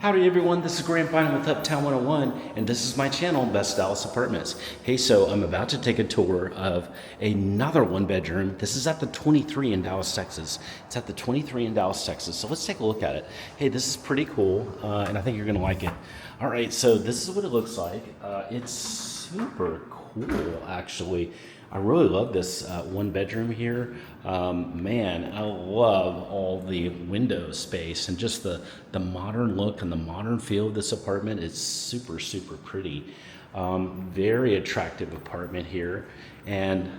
Howdy everyone, this is Grandpa with Uptown 101, and this is my channel, Best Dallas Apartments. Hey, so I'm about to take a tour of another one bedroom. This is at the 23 in Dallas, Texas. It's at the 23 in Dallas, Texas. So let's take a look at it. Hey, this is pretty cool, and I think you're gonna like it. All right, so this is what it looks like. It's super cool, actually. I really love this one bedroom here. Man, I love all the window space and just the modern look and the modern feel of this apartment. It's super, super pretty. Very attractive apartment here. And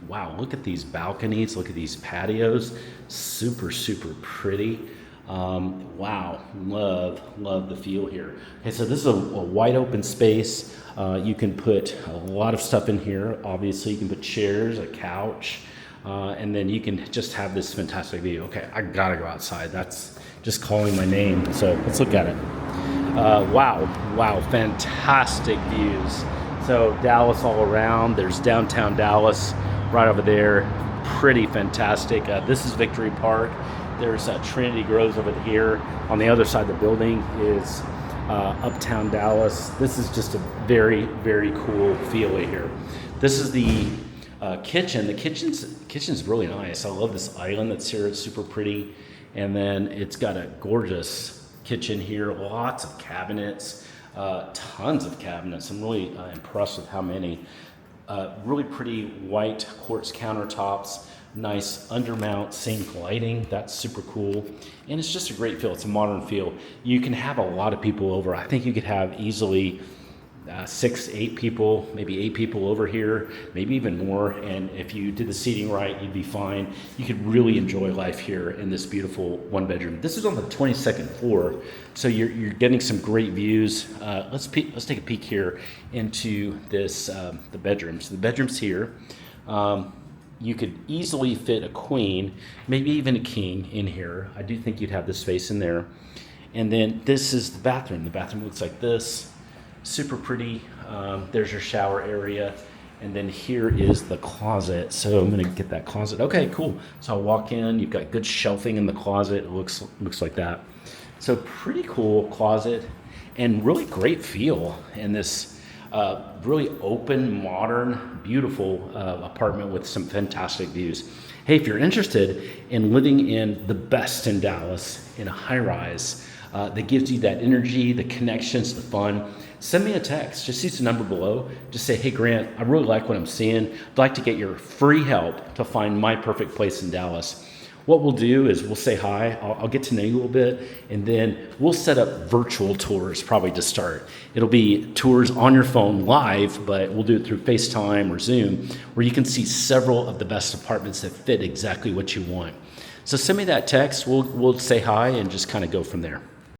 wow, look at these balconies, look at these patios. Super, super pretty. Wow, love the feel here. Okay, so this is a wide open space. You can put a lot of stuff in here. Obviously, you can put chairs, a couch, and then you can just have this fantastic view. Okay, I gotta go outside. That's just calling my name. So let's look at it. Wow, fantastic views. So Dallas all around. There's downtown Dallas right over there. Pretty fantastic. This is Victory Park. There's Trinity Groves over here. On the other side of the building is Uptown Dallas. This is just a very, very cool feel here. This is the kitchen. The kitchen's really nice. I love this island that's here. It's super pretty. And then it's got a gorgeous kitchen here. Lots of cabinets, tons of cabinets. I'm really impressed with how many. Really pretty white quartz countertops. Nice undermount sink lighting. That's super cool. And it's just a great feel. It's a modern feel. You can have a lot of people over. I think you could have easily 6, 8 people, maybe 8 people over here, maybe even more. And if you did the seating right, you'd be fine. You could really enjoy life here in this beautiful one bedroom. This is on the 22nd floor, so you're getting some great views. Let's take a peek here into this the bedrooms. The bedrooms here. You could easily fit a queen, maybe even a king in here. I do think you'd have the space in there. And then this is the bathroom. The bathroom looks like this. Super pretty. There's your shower area. And then here is the closet. So I'm gonna get that closet. Okay, cool. So I'll walk in. You've got good shelving in the closet. It looks like that. So pretty cool closet and really great feel in this really open, modern, beautiful apartment with some fantastic views. Hey, if you're interested in living in the best in Dallas, in a high-rise that gives you that energy, the connections, the fun, send me a text. Just use the number below. Just say, hey, Grant, I really like what I'm seeing. I'd like to get your free help to find my perfect place in Dallas. What we'll do is we'll say hi, I'll get to know you a little bit, and then we'll set up virtual tours probably to start. It'll be tours on your phone live, but we'll do it through FaceTime or Zoom, where you can see several of the best apartments that fit exactly what you want. So send me that text, we'll say hi and just kind of go from there.